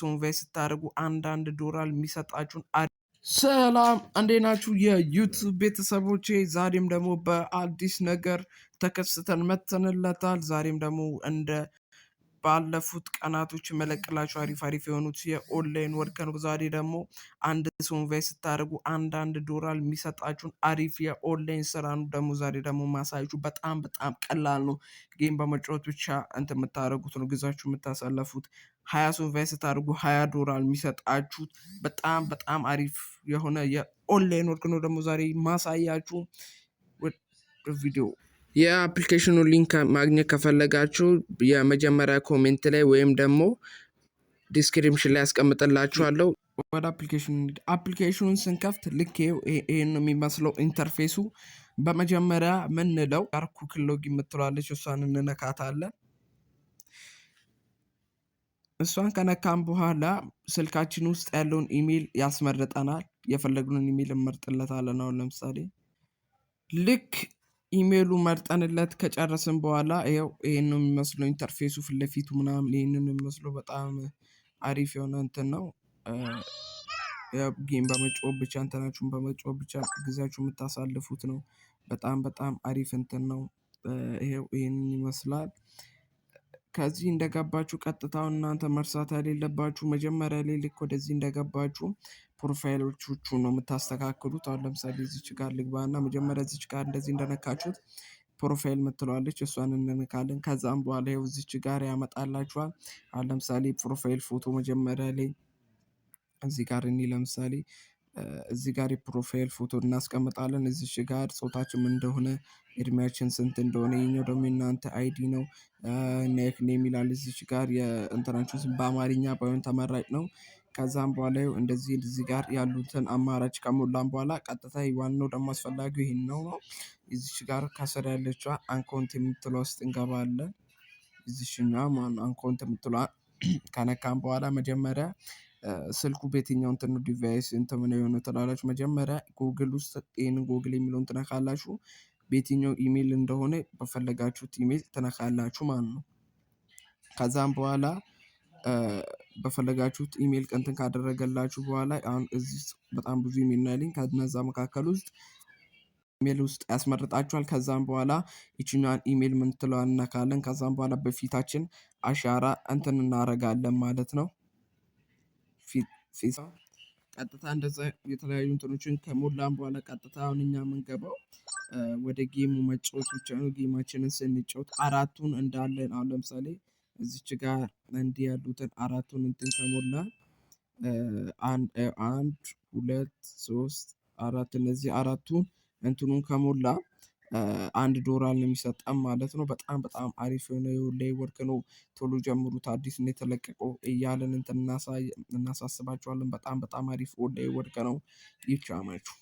ኢንቨስት ስታደርጉ አንዳንድ ዶላር የሚሰጣችሁን ሰላም እንዴት ናችሁ የዩቲዩብ ቤተሰቦቼ? ዛሬም ደግሞ በአዲስ ነገር ተከስተን መተንለታል። ዛሬም ደግሞ እንደ ባለፉት ቀናቶች መለቅላችሁ አሪፍ የሆኑት የኦንላይን ወርክ ነው። ዛሬ ደግሞ አንድ ሰው ኢንቨስት ስታደርጉ አንዳንድ ዶላር የሚሰጣችሁን አሪፍ የኦንላይን ስራ ነው። ደግሞ ዛሬ ደግሞ ማሳያችሁ በጣም ቀላል ነው። ጌም በመጫወት ብቻ እንትን የምታደርጉት ነው፣ ግዛችሁ የምታሳለፉት። 20 ሰው ኢንቨስት ስታደርጉ 20 ዶላር የሚሰጣችሁ በጣም አሪፍ የሆነ የኦንላይን ወርክ ነው። ደግሞ ዛሬ ማሳያችሁ ቪዲዮ የአፕሊኬሽኑ ሊንክ ማግኘት ከፈለጋችሁ የመጀመሪያ ኮሜንት ላይ ወይም ደግሞ ዲስክሪፕሽን ላይ ያስቀምጥላችኋለሁ። ወደ አፕሊኬሽኑን ስንከፍት ልክ ይሄን ነው የሚመስለው ኢንተርፌሱ። በመጀመሪያ ምንለው ኩክ ሎግ የምትላለች እሷን እንነካታለን። እሷን ከነካም በኋላ ስልካችን ውስጥ ያለውን ኢሜል ያስመርጠናል። የፈለግነውን ኢሜል እንመርጥለታለን። አሁን ለምሳሌ ልክ ኢሜሉ መርጠንለት ከጨረስን በኋላ ይሄን ነው የሚመስለው ኢንተርፌሱ። ፊት ለፊቱ ምናምን ይሄንን የሚመስለው በጣም አሪፍ የሆነ እንትን ነው። ጌም በመጫወት ብቻ እንትናችሁን በመጫወት ብቻ ጊዜያችሁ የምታሳልፉት ነው። በጣም አሪፍ እንትን ነው። ይሄንን ይመስላል። ከዚህ እንደገባችሁ ቀጥታውን እናንተ መርሳት የሌለባችሁ መጀመሪያ ላይ ልክ ወደዚህ እንደገባችሁ ፕሮፋይሎቹ ነው የምታስተካክሉት። አሁን ለምሳሌ እዚች ጋር ልግባና መጀመሪያ እዚች ጋር እንደዚህ እንደነካችሁት ፕሮፋይል ምትለዋለች፣ እሷን እንነካለን። ከዛም በኋላ ይኸው እዚች ጋር ያመጣላችኋል። አሁን ለምሳሌ ፕሮፋይል ፎቶ መጀመሪያ ላይ እዚህ ጋር እኔ ለምሳሌ እዚህ ጋር የፕሮፋይል ፎቶ እናስቀምጣለን። እዚች ጋር ጾታችን እንደሆነ፣ እድሜያችን ስንት እንደሆነ፣ ይሄኛው ደግሞ የእናንተ አይዲ ነው። ኔክ ኔም ይላል እዚች ጋር የእንትናችሁ ስም በአማርኛ ባይሆን ተመራጭ ነው። ከዛም በኋላ እንደዚህ እዚህ ጋር ያሉትን አማራጭ ከሞላን በኋላ ቀጥታ ዋናው ደግሞ አስፈላጊው ይሄን ነው። እዚች ጋር ከስር ያለችው አንካውንት የምትለው ውስጥ እንገባለን። እዚችኛዋ ማን አንካውንት የምትለው ከነካም በኋላ መጀመሪያ ስልኩ በየትኛው እንትን ዲቫይስ እንትን ምን የሆነ ትላላችሁ። መጀመሪያ ጉግል ውስጥ ይሄንን ጉግል የሚለውን ትነካላችሁ። በየትኛው ኢሜል እንደሆነ በፈለጋችሁት ኢሜል ትነካላችሁ ማለት ነው። ከዛም በኋላ በፈለጋችሁት ኢሜል እንትን ካደረገላችሁ በኋላ አሁን እዚህ በጣም ብዙ ኢሜል ነው ያለኝ። ከነዛ መካከል ውስጥ ኢሜል ውስጥ ያስመርጣችኋል። ከዛም በኋላ ይችኛዋን ኢሜል ምን ትለዋን እነካለን። ከዛም በኋላ በፊታችን አሻራ እንትን እናደርጋለን ማለት ነው። ፊት ቀጥታ እንደዛ የተለያዩ እንትኖችን ከሞላን በኋላ ቀጥታ አሁን እኛ የምንገባው ወደ ጌሙ መጫወት ብቻ ነው። ጌማችንን ስንጫወት አራቱን እንዳለን አሁን ለምሳሌ እዚች ጋር እንዲህ ያሉትን አራቱን እንትን ከሞላ 1 2 3 4 እነዚህ አራቱን እንትኑን ከሞላ 1 ዶላር ነው የሚሰጠን ማለት ነው። በጣም አሪፍ የሆነ የኦንላይን ወርክ ነው። ቶሎ ጀምሩት፣ አዲስ ነው የተለቀቀው እያለን እንትን እናሳስባችኋለን። በጣም አሪፍ ኦንላይን ወርክ ነው። ይቻላችሁ።